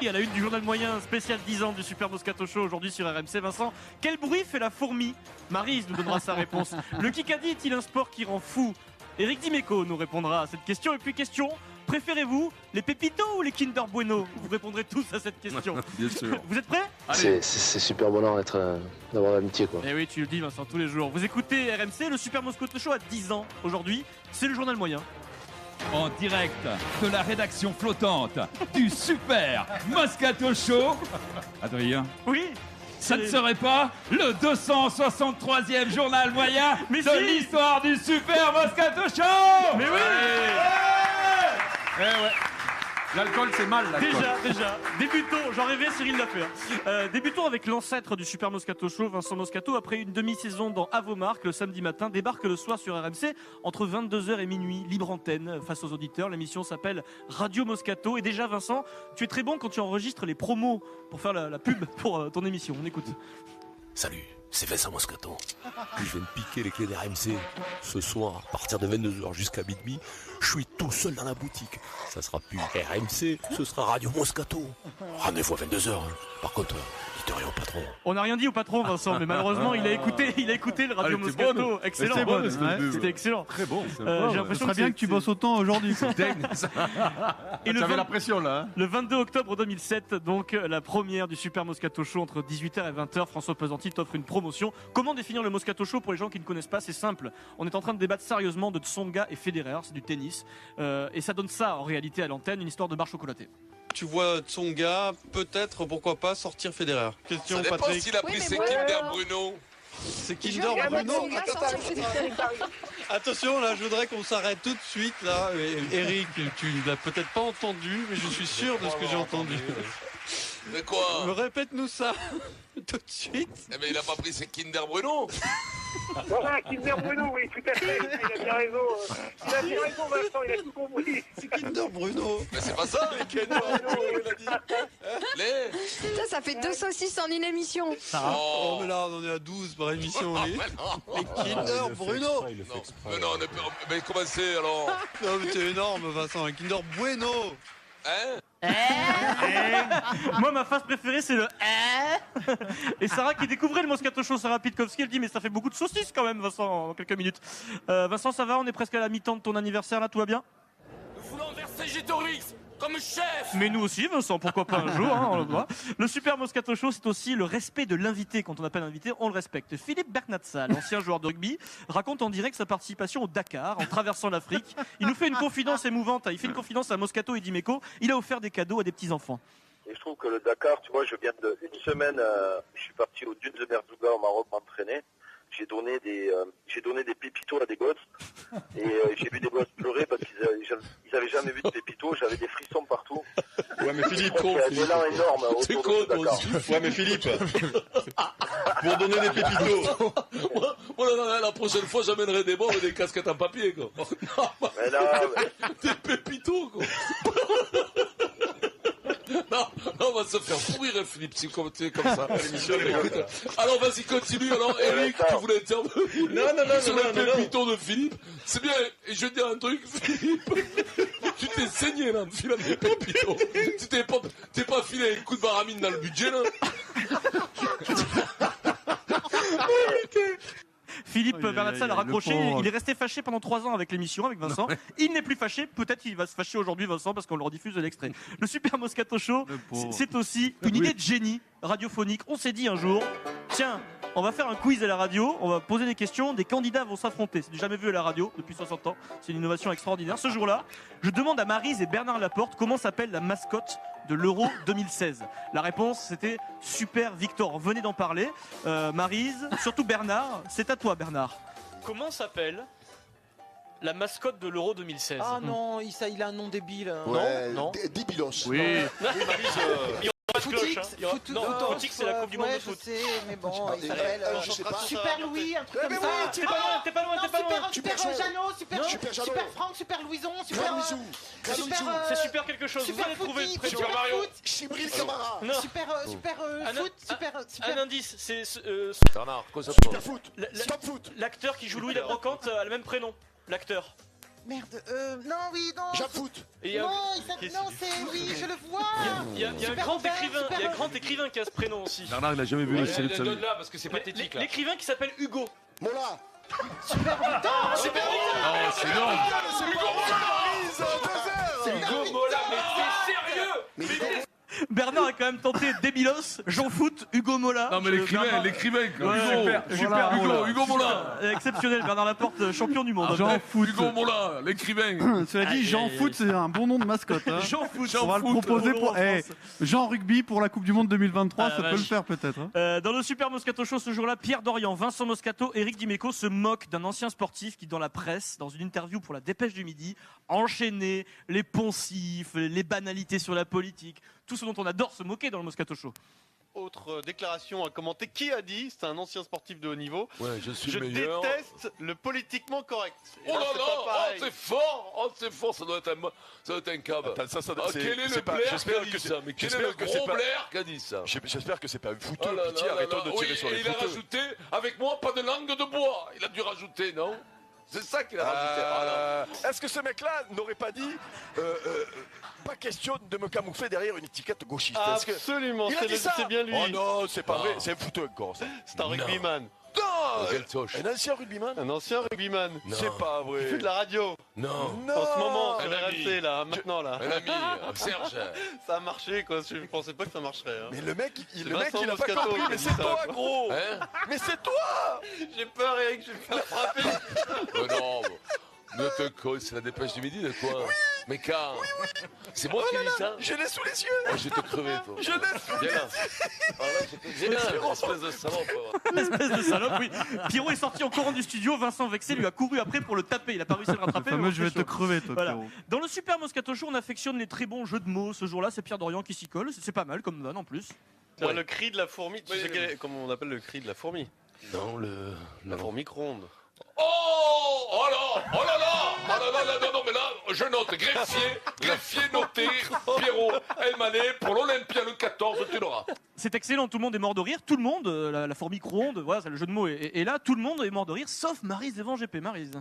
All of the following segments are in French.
À la une du journal moyen spécial 10 ans du Super Moscato Show aujourd'hui sur RMC. Vincent, quel bruit fait la fourmi? Maryse nous donnera sa réponse. Le Kikadi est-il un sport qui rend fou? Éric Dimeco nous répondra à cette question. Et puis question, préférez-vous les Pépitos ou les Kinder Bueno? Vous répondrez tous à cette question. Bien sûr. Vous êtes prêts? C'est super bonheur d'avoir l'amitié, quoi. Eh oui, tu le dis Vincent, tous les jours. Vous écoutez RMC, le Super Moscato Show a 10 ans aujourd'hui. C'est le journal moyen. En direct de la rédaction flottante du Super Moscato Show. Adrien, Oui. ça ne serait pas le 263e journal moyen Mais de si. l'histoire du Super Moscato Show. Mais oui. Eh ouais. L'alcool c'est mal là. Déjà. Débutons, j'en rêvais, Cyril l'a fait. Débutons avec l'ancêtre du Super Moscato Show, Vincent Moscato. Après une demi-saison dans À vos marques, le samedi matin, débarque le soir sur RMC entre 22h et minuit, libre antenne face aux auditeurs. L'émission s'appelle Radio Moscato. Et déjà, Vincent, tu es très bon quand tu enregistres les promos pour faire la pub pour ton émission. On écoute. Salut, c'est Vincent Moscato. Je viens de piquer les clés d'RMC. Ce soir, à partir de 22h jusqu'à minuit, je suis tout seul dans la boutique. Ça sera plus RMC, ce sera Radio Moscato. Rendez-vous à 22h. Par contre, dites rien au patron. On n'a rien dit au patron, Vincent, mais malheureusement, il a écouté le Radio Moscato. Excellent. C'était bon, C'était excellent. Très bon. J'ai l'impression Ce serait bien que tu bosses autant aujourd'hui. Et J'avais la pression là. Hein. Le 22 octobre 2007, donc la première du Super Moscato Show entre 18h et 20h. François Pesanti t'offre une promotion. Comment définir le Moscato Show pour les gens qui ne connaissent pas? C'est simple. On est en train de débattre sérieusement de Tsonga et Federer, c'est du tennis. Et ça donne ça en réalité à l'antenne, une histoire de barre chocolatée. Tu vois Tsonga, peut-être, pourquoi pas, sortir Federer. Question, Ça dépend Patrick. s'il a pris ses Kinder Bruno. C'est Kinder Bruno. Attention, là, je voudrais qu'on s'arrête tout de suite, là. Eric, tu ne l'as peut-être pas entendu, mais je suis sûr de ce que j'ai entendu. Mais quoi? Répète-nous ça, tout de suite. Eh ben il a pas pris ses Kinder Bruno. Voilà, Kinder Bruno, oui, tout à fait. Il a bien raison. Il a bien raison, Vincent, il a tout compris. C'est Kinder Bruno. Mais c'est pas ça. Kinder Bruno, il a dit. Les. Ça fait 2 saucisses en une émission. Oh, mais là, on en est à 12 par émission. Les Kinder Bruno. Mais comment c'est alors? Non, mais c'est énorme, Vincent. Un Kinder Bueno. Hein? Moi, ma phase préférée, c'est le et Sarah qui découvrait le Moscato Show, Sarah Pitkowski, elle dit mais ça fait beaucoup de saucisses quand même, Vincent, en quelques minutes. Vincent, ça va? On est presque à la mi-temps de ton anniversaire là, tout va bien? Nous voulons Vercingétorix comme chef. Mais nous aussi, Vincent, pourquoi pas un jour, hein, on le voit. Le Super Moscato Show, c'est aussi le respect de l'invité. Quand on appelle un invité, on le respecte. Philippe Bernatza, l'ancien joueur de rugby, raconte en direct sa participation au Dakar, en traversant l'Afrique. Il nous fait une confidence émouvante. Il fait une confidence à Moscato et Dimeco. Il a offert des cadeaux à des petits-enfants. Et je trouve que le Dakar, tu vois, je viens d'une semaine, je suis parti aux dunes de Merzouga au Maroc m'entraîner. J'ai donné des pépitos à des gosses et j'ai vu des gosses pleurer parce qu'ils avaient jamais vu de pépitos. J'avais des frissons partout. Ouais, mais Philippe, Il y a des élan énorme autour de ce Dakar. Ouais, mais Philippe, pour donner des pépitos. Voilà, la prochaine fois j'amènerai des bombes et des casquettes en papier quoi. Mais là, Des pépitos quoi. Non, on va se faire pourrir, Philippe, si comme ça. Alors, vas-y, continue. Alors, Eric, tu voulais intervenir Non, sur le pépiton de Philippe. C'est bien, et je vais te dire un truc, Philippe. Tu t'es saigné, là, en filant des pépitos. T'es pas filé un coup de baramine dans le budget, là. Philippe Bernatza l'a raccroché. pauvre. Il est resté fâché pendant 3 ans avec l'émission, avec Vincent. Il n'est plus fâché. Peut-être qu'il va se fâcher aujourd'hui, Vincent, parce qu'on le rediffuse de l'extrait. Le Super Moscato Show, c'est aussi une idée de génie radiophonique. On s'est dit un jour, tiens, on va faire un quiz à la radio, on va poser des questions, des candidats vont s'affronter. C'est du jamais vu à la radio depuis 60 ans. C'est une innovation extraordinaire. Ce jour-là, je demande à Maryse et Bernard Laporte comment s'appelle la mascotte de l'Euro 2016. La réponse, c'était Super Victor. Venez d'en parler. Maryse, surtout Bernard, c'est à toi, Bernard. Comment s'appelle la mascotte de l'Euro 2016? Ah non, il a un nom débile. Ouais, non. Débilos. Oui. Footix, Non, Footix, c'est la Coupe du Monde de foot. Je sais, mais bon, il s'appelle je sais pas. Super Louis, un truc comme ça. T'es pas loin. Super Jeannot, Super Franck, Super Louison, Super... C'est super quelque chose. Super Vous allez trouver le Footy, prénom. Super Foot, Chibril Camara. Non. Super Foot, Super... Un indice, c'est Bernard, quoi ça Super foot. l'acteur qui joue Louis la Brocante a le même prénom. L'acteur. Merde, non, oui, non. J'afoute. Non, oui, je le vois. Il y a un grand écrivain qui a ce prénom aussi. Bernard, il a jamais vu les séries de sa vie. Donne-la parce que c'est pathétique là. L'écrivain qui s'appelle Hugo. Mola. Super putain. Oh, c'est énorme. C'est Hugo Mola. C'est Hugo Mola, mais t'es sérieux? Bernard a quand même tenté Débilos, Jean Foot, Hugo Mola. Non mais l'écrivain, quoi. Ouais, Hugo Mola. Exceptionnel, Bernard Laporte, champion du monde. Jean Foot. Hugo Mola, l'écrivain. Cela dit, Jean Foot, c'est un bon nom de mascotte. Hein. Jean Foot. On va le proposer pour Jean Rugby pour la Coupe du Monde 2023, ça peut le faire peut-être. Hein. Dans le Super Moscato Show ce jour-là, Pierre Dorian, Vincent Moscato, Éric Dimeco se moquent d'un ancien sportif qui, dans la presse, dans une interview pour la Dépêche du Midi, enchaînait les poncifs, les banalités sur la politique, tout ce dont on adore se moquer dans le Moscato Show. Autre déclaration à commenter. Qui a dit? C'est un ancien sportif de haut niveau. Ouais, je suis Je le meilleur. déteste le politiquement correct. Et Oh là, là c'est là, pas pareil. c'est fort, ça doit être un câble. Attends, ça, Quel est le Blair qui a dit ça? Mais quel est le gros Blair qui a dit ça? J'espère que c'est pas un Oh fouteux. là Pitié, là là arrêtons là. de tirer Oui, sur les et il a fouteux. rajouté, avec moi, pas de langue de bois. Il a dû rajouter, non? C'est ça qu'il a rajouté. Ah, non. Est-ce que ce mec-là n'aurait pas dit pas question de me camoufler derrière une étiquette gauchiste? Est-ce que- Absolument, Il a dit ça. c'est bien lui. Oh non, c'est pas Non. vrai, c'est un fouteux encore ça. C'est un rugbyman. Non, Quelle toche. un ancien rugbyman. Un ancien rugbyman. Non. C'est pas Il fait vrai. de la radio. Non. En ce moment, sur Un ami. RMC, là, maintenant, là. Un ami, Serge. Ça a marché, quoi. Je pensais pas que ça marcherait. Hein. Mais le mec, C'est il a Vincent pas Moscato compris. qui Mais dit c'est ça, toi, quoi. gros. Hein? Mais c'est toi. J'ai peur, Eric, je vais me faire frapper. Non, ne te colle, c'est la Dépêche du Midi de quoi? Mais quand? C'est moi qui dis ça? Je l'ai sous les yeux. Oh, je vais te crever, toi. Je l'ai sous les Viens là. Ah là, viens là, espèce de salope. Espèce de salope, oui. Pierrot est sorti en courant du studio, Vincent vexé lui a couru après pour le taper, il a pas réussi à le rattraper. Le fameux mais je vais c'est te chaud. crever, toi, Voilà. Pierrot. Dans le Super Moscato Show, on affectionne les très bons jeux de mots. Ce jour-là, c'est Pierre Dorian qui s'y colle, c'est pas mal comme vanne en plus. C'est le cri de la fourmi. Tu sais comment on appelle le cri de la fourmi? Non, La fourmi micro-ondes. Oh là là, oh là là, non, mais là, je note, greffier noté, Pierrot, Elmanet, pour l'Olympia le 14, tu l'auras. C'est excellent, tout le monde est mort de rire, tout le monde, la fourmi micro-ondes, voilà, c'est le jeu de mots est là, tout le monde est mort de rire, sauf Maryse Evan GP. Maryse.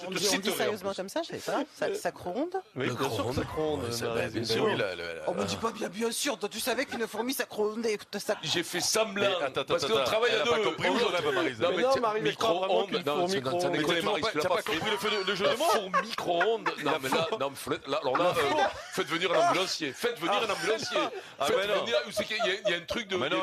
On dit sérieusement comme ça, je sais pas. Ça gronde? Oui, Le bien sûr que ça gronde. bien sûr, oui, On me dit pas bien sûr. Toi, tu savais qu'une fourmi ça gronde. J'ai fait semblant, Mais attends, parce qu'on travaille à deux. Elle a pas compris où j'aurais pas Maryse. Non, Mais non, tiens, Maryse, elle croit vraiment qu'une fourmi micro-ondes. ça déconne, Mais Maryse, tu l'as t'as pas pas fait. compris le jeu de mots? Four micro-ondes. Non, mais là, alors là, faites venir un ambulancier. Faites venir un ambulancier. Faites venir, où c'est qu'il y a un truc de Mais non,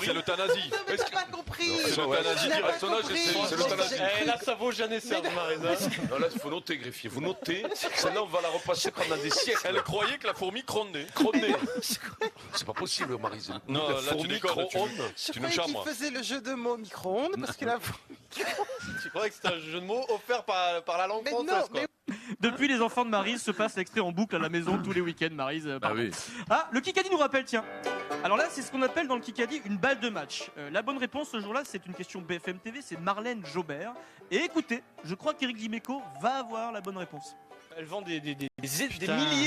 c'est l'euthanasie. Mais j'ai pas compris. C'est l'euthanasie. Tu n'as pas Son âge, compris. c'est l'euthanasie. Eh, là, ça vaut jamais Serge, Maryse. Non, là, il faut noter, greffier. Vous notez. Celle-là, on va la repasser pendant des siècles. Elle croyait que la fourmi crônait. C'est pas possible, Maryse. Non, La là, tu fourmi déconnes, micro-ondes. Je Tu nous croyais qu'il chambres. faisait le jeu de mots micro-ondes parce que la Tu croyais que c'était un jeu de mots offert par la langue Mais française, non, quoi. mais Depuis, les enfants de Maryse se passent l'extrait en boucle à la maison tous les week-ends, Maryse. Ah oui. Ah, le Kikadi nous rappelle, tiens. Alors là, c'est ce qu'on appelle dans le Kikadi une balle de match. La bonne réponse ce jour-là, c'est une question BFM TV, c'est Marlène Jobert. Et écoutez, je crois qu'Éric Dimeco va avoir la bonne réponse. Elle vend des milliers,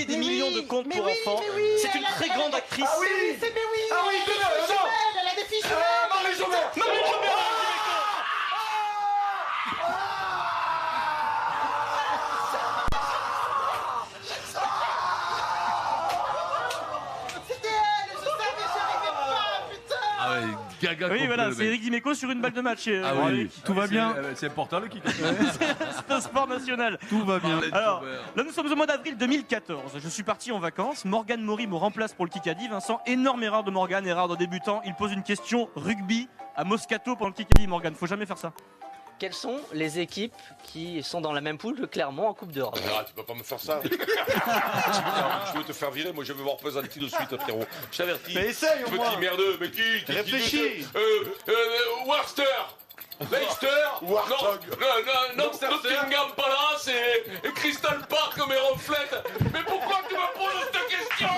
des Mais millions oui, de comptes mais pour oui, enfants. mais oui, C'est une elle a- très grande actrice. Ah oui, c'est mais oui. Ah oui, elle a des non, fiches non. jumelles, elle a des fiches jumelles. Maryse Jobert. Marlène Jobert. C'était elle, je savais, j'arrivais pas, putain. Ah ouais, gaga Oui, complet, voilà, le c'est mec. Éric Dimeco sur une balle de match. Ah oui, Tout va bien. C'est important le kick. C'est un sport national. Tout va bien. Alors, là nous sommes au mois d'avril 2014. Je suis parti en vacances. Morgane Maury me remplace pour le Kikadi. Vincent, énorme erreur de Morgane, erreur de débutant. Il pose une question rugby à Moscato pendant le Kikadi. Morgane, faut jamais faire ça. Quelles sont les équipes qui sont dans la même poule que Clermont en Coupe d'Europe? Ah, tu peux pas me faire ça. Je veux te faire virer, moi je vais voir Pesanti de suite, frérot. Je t'avertis. Mais essaye au moins. Petit merdeux, mais qui Réfléchis. Worcester. Leicester. Nottingham Palace et Crystal Park mes reflètes. Mais pourquoi tu me poses cette question?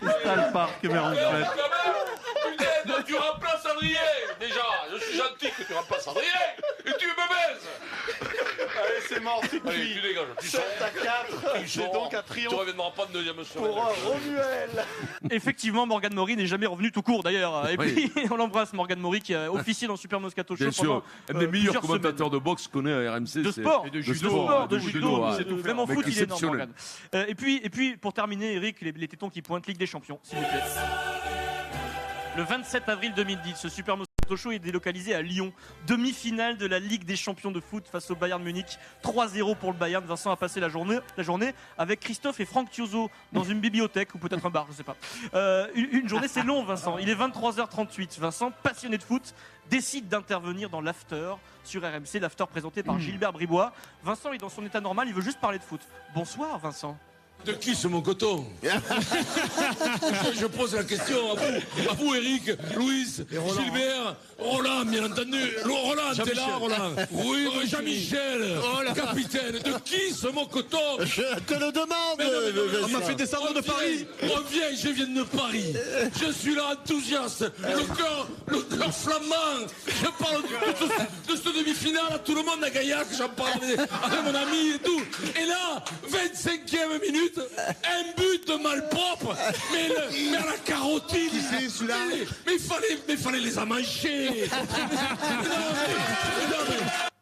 Crystal Park, mais en fait. Putain, tu remplaces Adrien. Déjà, je suis gentil que tu remplaces Adrien. Et tu me baises. Allez, c'est mort, c'est Allez, cuit. tu dégages. 7 à 4, c'est donc un Tu triomphe reviendras pas de deuxième semaine. pour Romuel. Effectivement, Morgane Maury n'est jamais revenu tout court d'ailleurs. Et Oui. puis, on l'embrasse, Morgane Maury, qui a officié dans le Super Moscato Show Bien sûr, pendant un des meilleurs plusieurs commentateurs de boxe qu'on ait à RMC. de c'est- sport, et de judo, c'est tout. même en Mec foot, il est énorme, exceptionnel. Morgane. Et puis, pour terminer, Eric, les tétons qui pointent Ligue des Champions, s'il vous plaît. Le 27 avril 2010, ce Super Moscato Show est délocalisé à Lyon. Demi-finale de la Ligue des Champions de foot face au Bayern Munich. 3-0 pour le Bayern. Vincent a passé la journée avec Christophe et Franck Thiozot dans une bibliothèque ou peut-être un bar, je sais pas. Une journée, c'est long, Vincent. Il est 23h38. Vincent, passionné de foot, décide d'intervenir dans l'after sur RMC, l'after présenté par Gilbert Bribois. Vincent est dans son état normal, il veut juste parler de foot. Bonsoir, Vincent. De qui c'est mon coton? Je pose la question à vous, Eric, Louis, Gilbert, Roland, bien entendu. Roland, t'es là, Roland? Oui, Jean-Michel, capitaine. De qui c'est mon coton? Je te le demande. On m'a fait descendre de Paris. Reviens, je viens de Paris. Je suis là enthousiaste, le cœur flamand. Je parle de ce demi-finale à tout le monde à Gaillac. J'en parle avec mon ami et tout. Et là, 25e minute, un but de malpropre. Mais à la carotide. Qui c'est celui-là? Mais il fallait les amancher.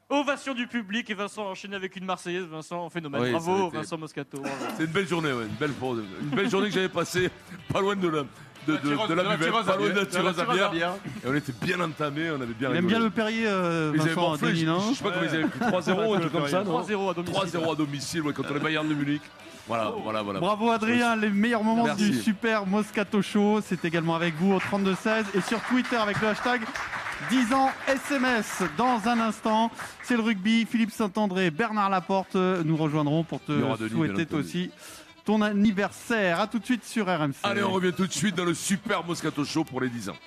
Ovation du public et Vincent a enchaîné avec une Marseillaise. Vincent, phénomène. Oui, ça Bravo, a été- Vincent Moscato. Bravo. C'est une belle journée, ouais, une belle journée que j'avais passée pas loin de la buvette, pas loin de la tireuse à bière. Et on était bien entamés, on avait bien Il aime rigolé. bien le Perrier, Ils avaient Vincent, morflé, Denis, non je sais pas comment ils avaient pris 3-0, un truc comme ça, non 3-0 à domicile. 3-0 à domicile, ouais, contre le Bayern de Munich. Voilà. Bravo Adrien, les meilleurs moments Merci. du Super Moscato Show, c'est également avec vous au 32-16 et sur Twitter avec le hashtag 10 ans SMS. Dans un instant, c'est le rugby, Philippe Saint-André, Bernard Laporte nous rejoindront pour te Il y aura Denis, souhaiter bien toi entendu. aussi ton anniversaire. A tout de suite sur RMC. Allez, on revient tout de suite dans le Super Moscato Show pour les 10 ans.